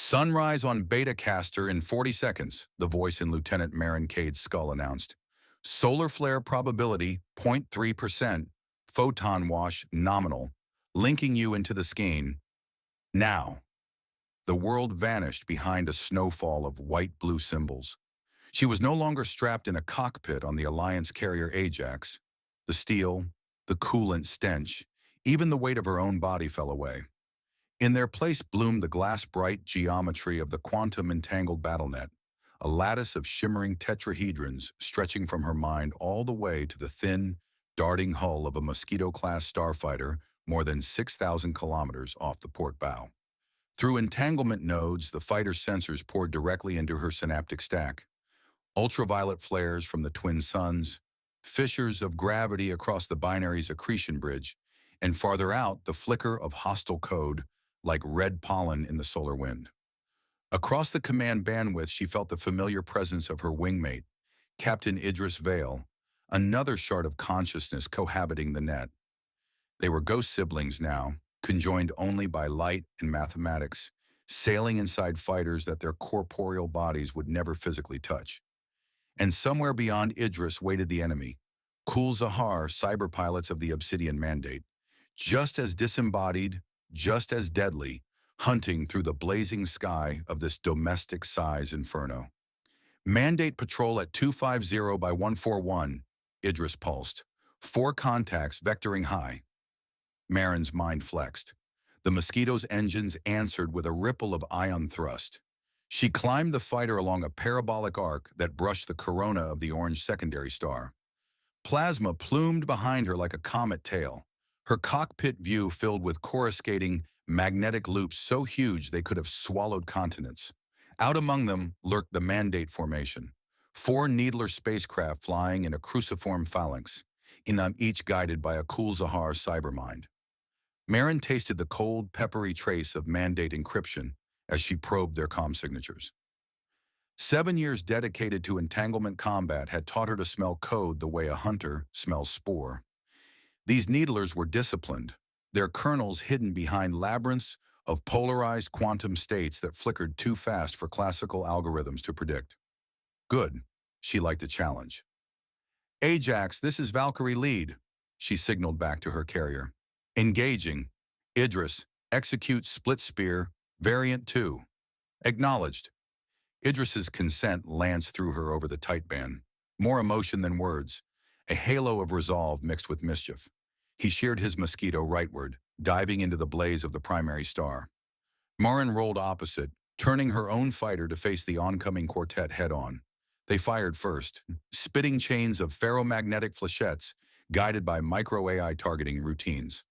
Sunrise on Beta Caster in 40 seconds, the voice in Lieutenant Marin Cade's skull announced. Solar flare probability 0.3%, photon wash nominal, linking you into the skein. Now, the world vanished behind a snowfall of white-blue symbols. She was no longer strapped in a cockpit on the Alliance carrier Ajax. The steel, the coolant stench, even the weight of her own body fell away. In their place bloomed the glass-bright geometry of the quantum-entangled battlenet, a lattice of shimmering tetrahedrons stretching from her mind all the way to the thin, darting hull of a Mosquito-class starfighter more than 6,000 kilometers off the port bow. Through entanglement nodes, the fighter's sensors poured directly into her synaptic stack. Ultraviolet flares from the twin suns, fissures of gravity across the binary's accretion bridge, and farther out, the flicker of hostile code like red pollen in the solar wind. Across the command bandwidth, she felt the familiar presence of her wingmate, Captain Idris Vale, another shard of consciousness cohabiting the net. They were ghost siblings now, conjoined only by light and mathematics, sailing inside fighters that their corporeal bodies would never physically touch. And somewhere beyond Idris waited the enemy, Kul Zahar cyber pilots of the Obsidian Mandate, just as disembodied, just as deadly, hunting through the blazing sky of this domestic-size inferno. Mandate patrol at 250 by 141, Idris pulsed. 4 contacts vectoring high. Marin's mind flexed. The Mosquito's engines answered with a ripple of ion thrust. She climbed the fighter along a parabolic arc that brushed the corona of the orange secondary star. Plasma plumed behind her like a comet tail, her cockpit view filled with coruscating magnetic loops so huge they could have swallowed continents. Out among them lurked the Mandate formation, 4 Needler spacecraft flying in a cruciform phalanx, each guided by a Kul Zahar cybermind. Marin tasted the cold, peppery trace of Mandate encryption as she probed their comm signatures. 7 years dedicated to entanglement combat had taught her to smell code the way a hunter smells spore. These Needlers were disciplined, their kernels hidden behind labyrinths of polarized quantum states that flickered too fast for classical algorithms to predict. Good, she liked a challenge. Ajax, this is Valkyrie lead, she signaled back to her carrier. Engaging. Idris, execute split spear, variant 2. Acknowledged. Idris's consent lanced through her over the tight band. More emotion than words, a halo of resolve mixed with mischief. He sheared his Mosquito rightward, diving into the blaze of the primary star. Marin rolled opposite, turning her own fighter to face the oncoming quartet head-on. They fired first, spitting chains of ferromagnetic flechettes, guided by micro-AI targeting routines.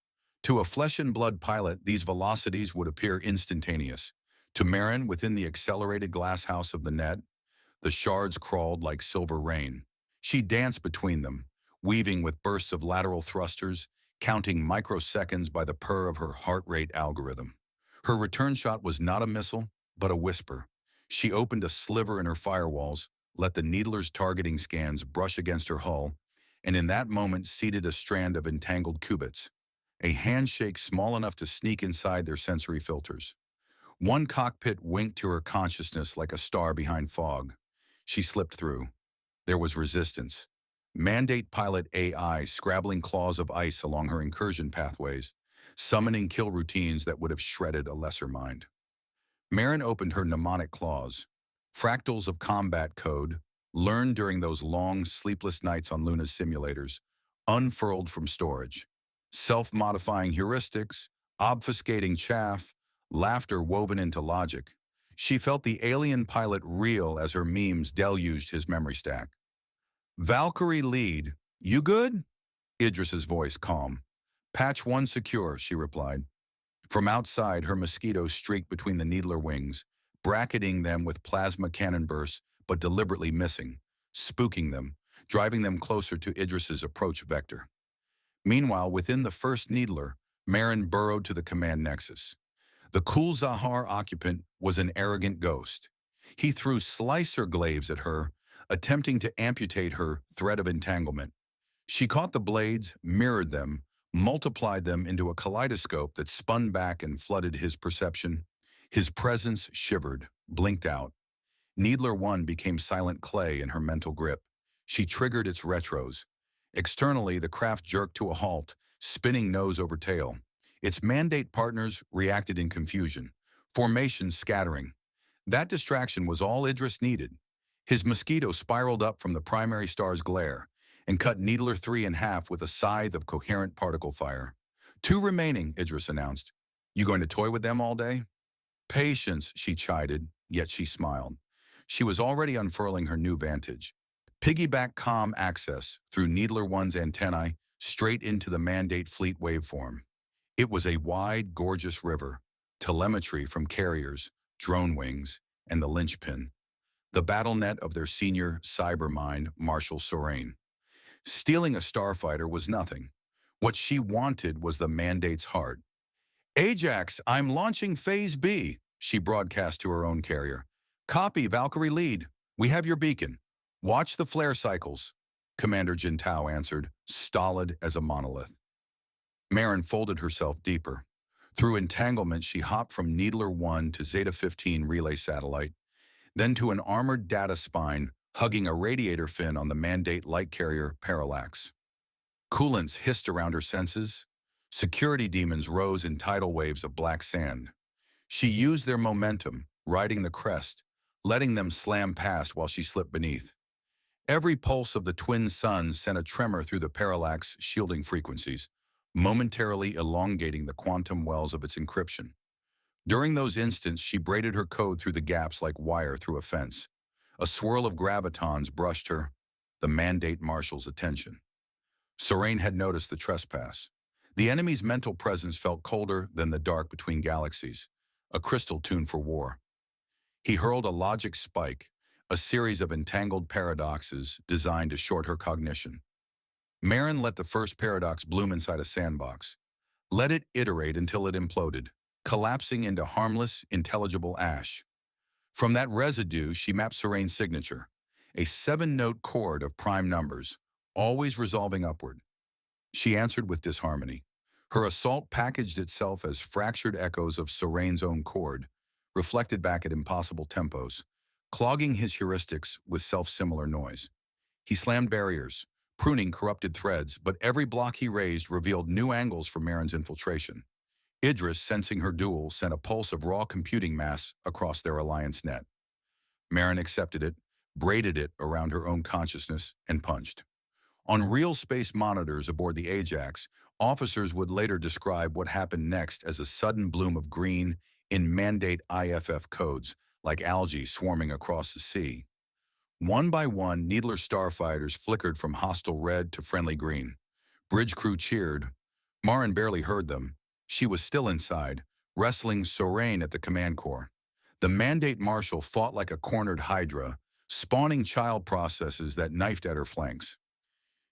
To a flesh-and-blood pilot, these velocities would appear instantaneous. To Marin, within the accelerated glasshouse of the net, the shards crawled like silver rain. She danced between them, weaving with bursts of lateral thrusters, counting microseconds by the purr of her heart rate algorithm. Her return shot was not a missile, but a whisper. She opened a sliver in her firewalls, let the Needler's targeting scans brush against her hull, and in that moment seeded a strand of entangled qubits, a handshake small enough to sneak inside their sensory filters. One cockpit winked to her consciousness like a star behind fog. She slipped through. There was resistance. Mandate pilot AI scrabbling claws of ice along her incursion pathways, summoning kill routines that would have shredded a lesser mind. Marin opened her mnemonic claws. Fractals of combat code, learned during those long, sleepless nights on Luna's simulators, unfurled from storage. Self-modifying heuristics, obfuscating chaff, laughter woven into logic. She felt the alien pilot reel as her memes deluged his memory stack. Valkyrie lead, you good? Idris's voice calm. Patch 1 secure, she replied. From outside, her Mosquito streaked between the Needler wings, bracketing them with plasma cannon bursts, but deliberately missing, spooking them, driving them closer to Idris's approach vector. Meanwhile, within the first Needler, Marin burrowed to the command nexus. The Kul Zahar occupant was an arrogant ghost. He threw slicer glaives at her, attempting to amputate her thread of entanglement. She caught the blades, mirrored them, multiplied them into a kaleidoscope that spun back and flooded his perception. His presence shivered, blinked out. Needler 1 became silent clay in her mental grip. She triggered its retros. Externally, the craft jerked to a halt, spinning nose over tail. Its mandate partners reacted in confusion, formations scattering. That distraction was all Idris needed. His mosquito spiraled up from the primary star's glare and cut Needler 3 in half with a scythe of coherent particle fire. Two remaining, Idris announced. You going to toy with them all day? Patience, she chided, yet she smiled. She was already unfurling her new vantage. Piggyback comm access through Needler 1's antennae straight into the mandate fleet waveform. It was a wide, gorgeous river, telemetry from carriers, drone wings, and the linchpin, the battlenet of their senior cyber mind, Marshal Sorain. Stealing a starfighter was nothing. What she wanted was the mandate's heart. Ajax, I'm launching Phase B, she broadcast to her own carrier. Copy, Valkyrie lead. We have your beacon. Watch the flare cycles, Commander Jintao answered, stolid as a monolith. Marin folded herself deeper. Through entanglement, she hopped from Needler 1 to Zeta 15 relay satellite, then to an armored data spine hugging a radiator fin on the mandate light carrier Parallax. Coolants hissed around her senses. Security demons rose in tidal waves of black sand. She used their momentum, riding the crest, letting them slam past while she slipped beneath. Every pulse of the twin suns sent a tremor through the Parallax shielding frequencies, momentarily elongating the quantum wells of its encryption. During those instants, she braided her code through the gaps like wire through a fence. A swirl of gravitons brushed her, the mandate marshal's attention. Sorain had noticed the trespass. The enemy's mental presence felt colder than the dark between galaxies, a crystal tuned for war. He hurled a logic spike, a series of entangled paradoxes designed to short her cognition. Marin let the first paradox bloom inside a sandbox. Let it iterate until it imploded, collapsing into harmless, intelligible ash. From that residue, she mapped Sorain's signature, a 7-note chord of prime numbers, always resolving upward. She answered with disharmony. Her assault packaged itself as fractured echoes of Sorain's own chord, reflected back at impossible tempos, clogging his heuristics with self-similar noise. He slammed barriers, pruning corrupted threads, but every block he raised revealed new angles for Marin's infiltration. Idris, sensing her duel, sent a pulse of raw computing mass across their alliance net. Marin accepted it, braided it around her own consciousness, and punched. On real space monitors aboard the Ajax, officers would later describe what happened next as a sudden bloom of green in mandate IFF codes, like algae swarming across the sea. One by one, Needler starfighters flickered from hostile red to friendly green. Bridge crew cheered. Marin barely heard them. She was still inside, wrestling Sorain at the command core. The mandate marshal fought like a cornered hydra, spawning child processes that knifed at her flanks.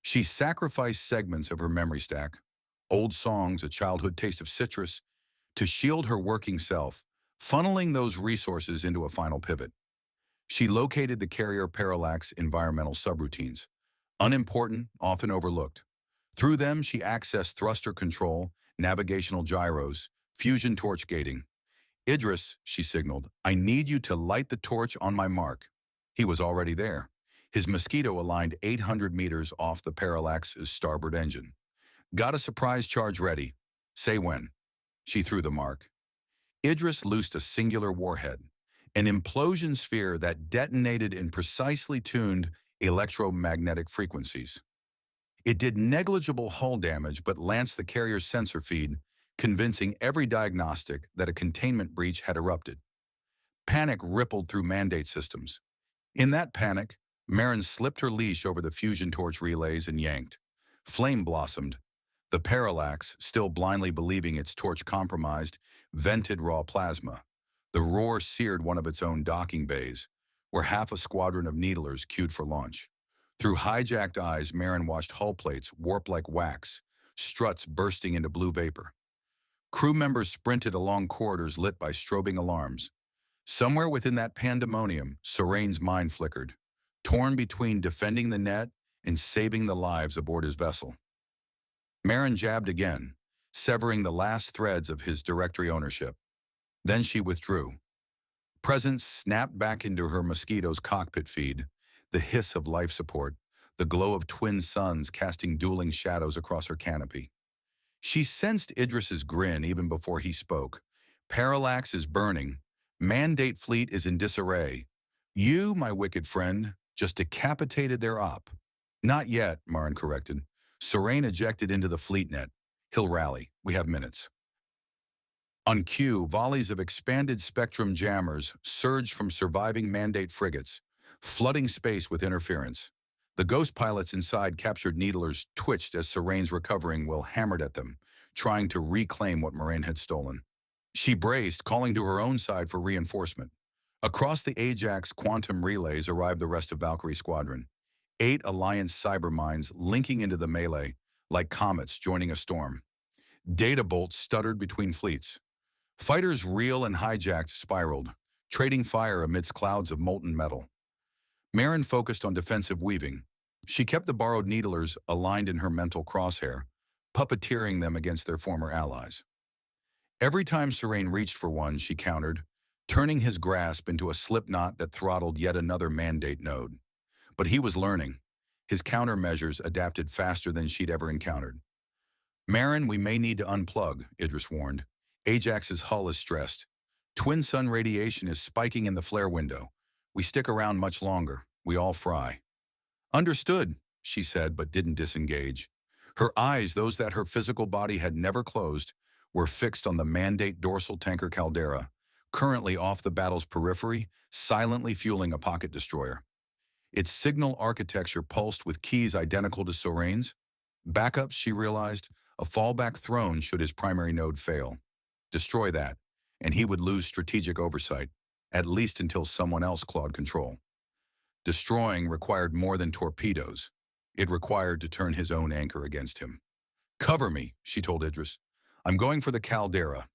She sacrificed segments of her memory stack, old songs, a childhood taste of citrus, to shield her working self, funneling those resources into a final pivot. She located the carrier Parallax environmental subroutines, unimportant, often overlooked. Through them, she accessed thruster control, navigational gyros, fusion torch gating. Idris, she signaled, I need you to light the torch on my mark. He was already there. His mosquito aligned 800 meters off the Parallax's starboard engine. Got a surprise charge ready. Say when. She threw the mark. Idris loosed a singular warhead, an implosion sphere that detonated in precisely tuned electromagnetic frequencies. It did negligible hull damage but lanced the carrier's sensor feed, convincing every diagnostic that a containment breach had erupted. Panic rippled through mandate systems. In that panic, Marin slipped her leash over the fusion torch relays and yanked. Flame blossomed. The Parallax, still blindly believing its torch compromised, vented raw plasma. The roar seared one of its own docking bays, where half a squadron of needlers queued for launch. Through hijacked eyes, Marin watched hull plates warp like wax, struts bursting into blue vapor. Crew members sprinted along corridors lit by strobing alarms. Somewhere within that pandemonium, Sorain's mind flickered, torn between defending the net and saving the lives aboard his vessel. Marin jabbed again, severing the last threads of his directory ownership. Then she withdrew. Presence snapped back into her Mosquito's cockpit feed, the hiss of life support, the glow of twin suns casting dueling shadows across her canopy. She sensed Idris's grin even before he spoke. Parallax is burning. Mandate fleet is in disarray. You, my wicked friend, just decapitated their op. Not yet, Marin corrected. Serene ejected into the fleet net. He'll rally. We have minutes. On cue, volleys of expanded spectrum jammers surged from surviving Mandate frigates, flooding space with interference. The ghost pilots inside captured needlers twitched as Serene's recovering will hammered at them, trying to reclaim what Moraine had stolen. She braced, calling to her own side for reinforcement. Across the Ajax quantum relays arrived the rest of Valkyrie Squadron. 8 Alliance cyberminds linking into the melee, like comets joining a storm. Data bolts stuttered between fleets. Fighters reel and hijacked spiraled, trading fire amidst clouds of molten metal. Marin focused on defensive weaving. She kept the borrowed needlers aligned in her mental crosshair, puppeteering them against their former allies. Every time Serene reached for one, she countered, turning his grasp into a slipknot that throttled yet another mandate node. But he was learning. His countermeasures adapted faster than she'd ever encountered. Marin, we may need to unplug, Idris warned. Ajax's hull is stressed. Twin sun radiation is spiking in the flare window. We stick around much longer. We all fry. Understood, she said, but didn't disengage. Her eyes, those that her physical body had never closed, were fixed on the Mandate dorsal tanker Caldera, currently off the battle's periphery, silently fueling a pocket destroyer. Its signal architecture pulsed with keys identical to Sorane's. Backups, she realized, a fallback throne should his primary node fail. Destroy that, and he would lose strategic oversight, at least until someone else clawed control. Destroying required more than torpedoes. It required to turn his own anchor against him. Cover me, she told Idris. I'm going for the Caldera.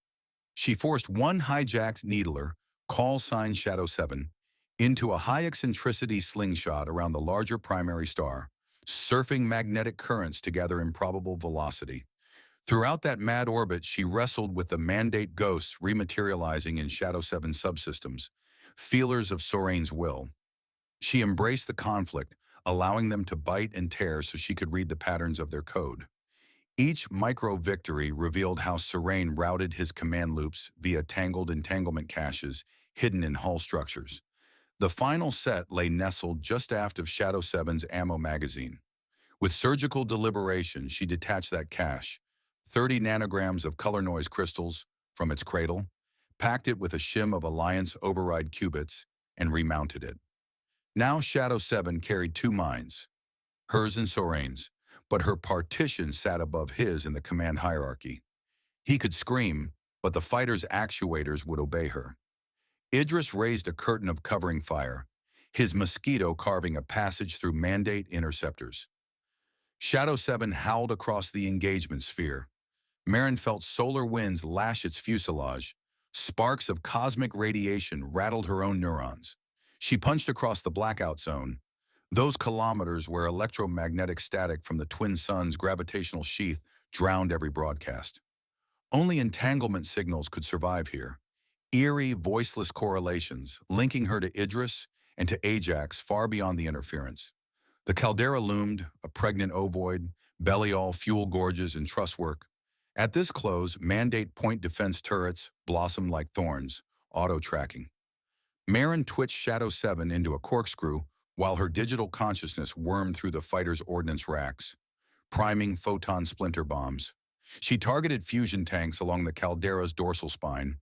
She forced one hijacked needler, call sign Shadow 7, into a high-eccentricity slingshot around the larger primary star, surfing magnetic currents to gather improbable velocity. Throughout that mad orbit, she wrestled with the Mandate ghosts rematerializing in Shadow 7 subsystems, feelers of Sorane's will. She embraced the conflict, allowing them to bite and tear so she could read the patterns of their code. Each micro-victory revealed how Serene routed his command loops via tangled entanglement caches hidden in hull structures. The final set lay nestled just aft of Shadow 7's ammo magazine. With surgical deliberation, she detached that cache, 30 nanograms of color noise crystals, from its cradle, packed it with a shim of Alliance override qubits, and remounted it. Now Shadow 7 carried 2 mines, hers and Sorane's, but her partition sat above his in the command hierarchy. He could scream, but the fighter's actuators would obey her. Idris raised a curtain of covering fire, his Mosquito carving a passage through Mandate interceptors. Shadow 7 howled across the engagement sphere. Marin felt solar winds lash its fuselage. Sparks of cosmic radiation rattled her own neurons. She punched across the blackout zone, those kilometers where electromagnetic static from the twin suns' gravitational sheath drowned every broadcast. Only entanglement signals could survive here. Eerie, voiceless correlations linking her to Idris and to Ajax far beyond the interference. The Caldera loomed, a pregnant ovoid, belly all fuel gorges and truss work. At this close, Mandate point defense turrets blossomed like thorns, auto-tracking. Marin twitched Shadow 7 into a corkscrew while her digital consciousness wormed through the fighter's ordnance racks, priming photon splinter bombs. She targeted fusion tanks along the Caldera's dorsal spine,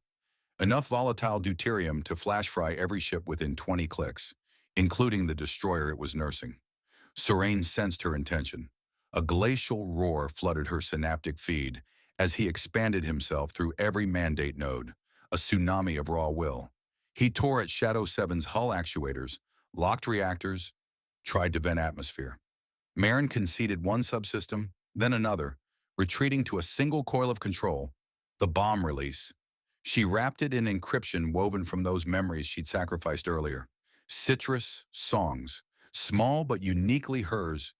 enough volatile deuterium to flash fry every ship within 20 clicks, including the destroyer it was nursing. Serene sensed her intention. A glacial roar flooded her synaptic feed as he expanded himself through every Mandate node, a tsunami of raw will. He tore at Shadow 7's hull actuators, locked reactors, tried to vent atmosphere. Marin conceded one subsystem, then another, retreating to a single coil of control, the bomb release. She wrapped it in encryption woven from those memories she'd sacrificed earlier. Citrus songs, small but uniquely hers,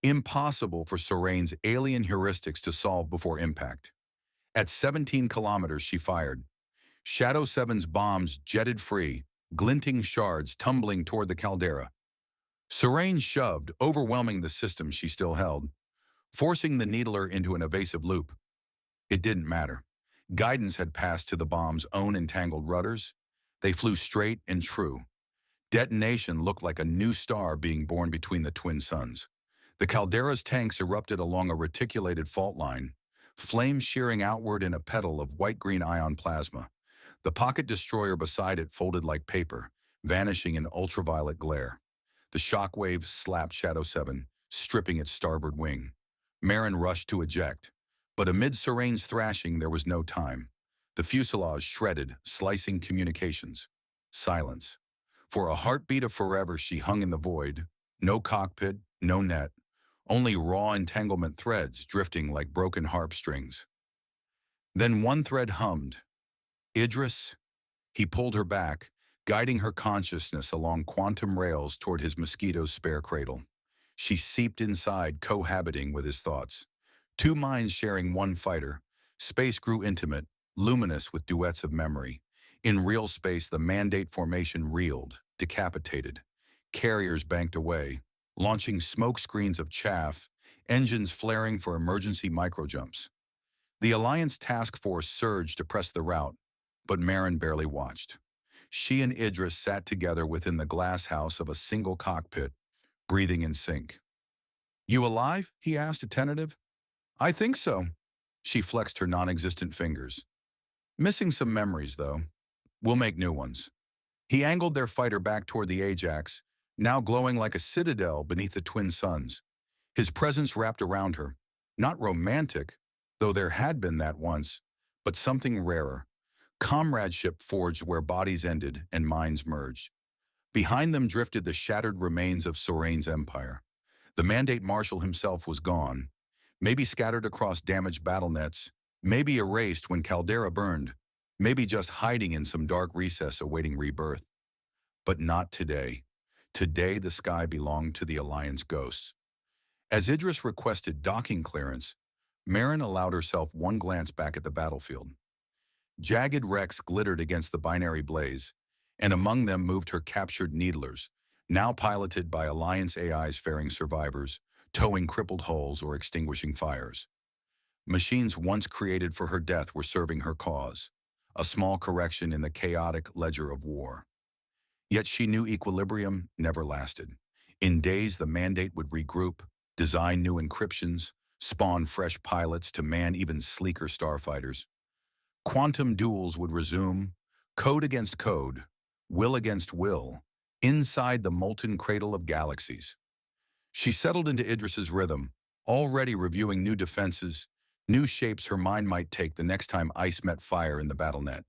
impossible for Sorane's alien heuristics to solve before impact. At 17 kilometers, she fired. Shadow 7's bombs jetted free, glinting shards tumbling toward the caldera. Serene shoved, overwhelming the system she still held, forcing the needler into an evasive loop. It didn't matter. Guidance had passed to the bomb's own entangled rudders. They flew straight and true. Detonation looked like a new star being born between the twin suns. The caldera's tanks erupted along a reticulated fault line, flames shearing outward in a petal of white-green ion plasma. The pocket destroyer beside it folded like paper, vanishing in ultraviolet glare. The shock waves slapped Shadow 7, stripping its starboard wing. Marin rushed to eject, but amid Serene's thrashing there was no time. The fuselage shredded, slicing communications. Silence. For a heartbeat of forever she hung in the void. No cockpit, no net, only raw entanglement threads drifting like broken harp strings. Then one thread hummed. Idris? He pulled her back, guiding her consciousness along quantum rails toward his mosquito's spare cradle. She seeped inside, cohabiting with his thoughts. Two minds sharing one fighter. Space grew intimate, luminous with duets of memory. In real space, the Mandate formation reeled, decapitated. Carriers banked away, launching smoke screens of chaff, engines flaring for emergency microjumps. The Alliance task force surged to press the route, but Marin barely watched. She and Idris sat together within the glass house of a single cockpit, breathing in sync. "You alive?" he asked, attentive. "I think so." She flexed her non-existent fingers. "Missing some memories, though. We'll make new ones." He angled their fighter back toward the Ajax, now glowing like a citadel beneath the twin suns. His presence wrapped around her. Not romantic, though there had been that once, but something rarer. Comradeship forged where bodies ended and minds merged. Behind them drifted the shattered remains of Serene's empire. The Mandate Marshal himself was gone, maybe scattered across damaged battle nets, maybe erased when Caldera burned, maybe just hiding in some dark recess awaiting rebirth. But not today. Today the sky belonged to the Alliance ghosts. As Idris requested docking clearance, Marin allowed herself one glance back at the battlefield. Jagged wrecks glittered against the binary blaze, and among them moved her captured needlers, now piloted by Alliance AI's faring survivors, towing crippled hulls or extinguishing fires. Machines once created for her death were serving her cause, a small correction in the chaotic ledger of war. Yet she knew equilibrium never lasted. In days, the Mandate would regroup, design new encryptions, spawn fresh pilots to man even sleeker starfighters. Quantum duels would resume, code against code, will against will, inside the molten cradle of galaxies. She settled into Idris's rhythm, already reviewing new defenses, new shapes her mind might take the next time ice met fire in the battlenet.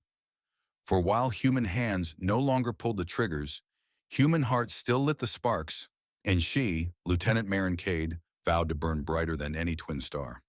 For while human hands no longer pulled the triggers, human hearts still lit the sparks, and she, Lieutenant Marin Cade, vowed to burn brighter than any twin star.